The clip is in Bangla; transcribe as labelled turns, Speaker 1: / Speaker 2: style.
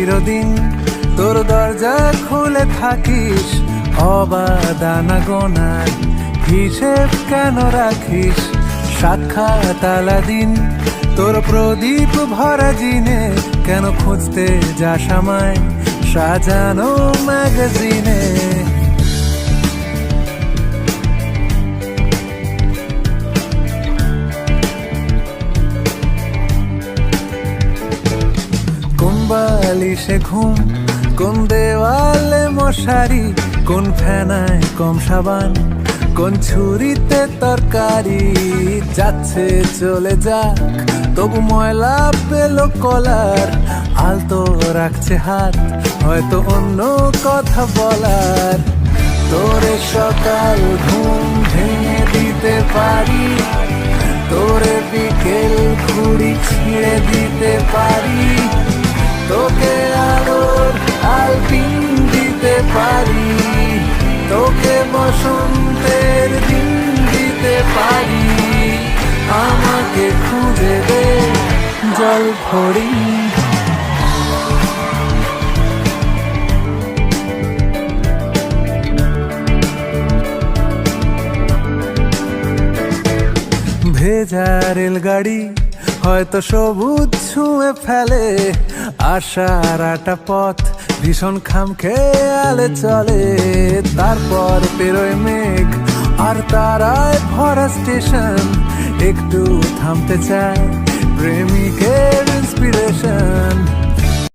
Speaker 1: চিরদিন তোর দরজা খুলে থাকিস, অবাদানা গোনার হিসেব কেন রাখিস? সাক্ষাৎ আলাদিন তোর প্রদীপ ভরা জিনে, কেন খুঁজতে যাস আমায় সাজানো ম্যাগাজিনে? কোন বালিশে ঘুম, কোন দেওয়ালে মশারি, কোন ফেনায় কম সাবান, কোন ছুরিতে তরকারি? যাচ্ছে চলে যাক, তবু ময়লা পেল কলার, আলতো রাখছে হাত, হয়তো অন্য কথা বলার। তোরে সকাল ঘুম ভেঙে দিতে পারি, তোরে বিকেল ঘুড়ি ছিঁড়ে দিতে পারি, তোকে আলোর আলপিন দিতে পারি, তোকে বসন্তের দিন দিতে পারি। আমাকে খুঁজে দে জল ভরি, ভেজা রেলগাড়ি হয়তো সবুজ ছুঁয়ে ফেলে, আশার আটা পথ ভীষণ খামখেয়ালে চলে। তারপর পেরোয় মেঘ আর তারায় ভরা স্টেশন, একটু থামতে চায় প্রেমিকের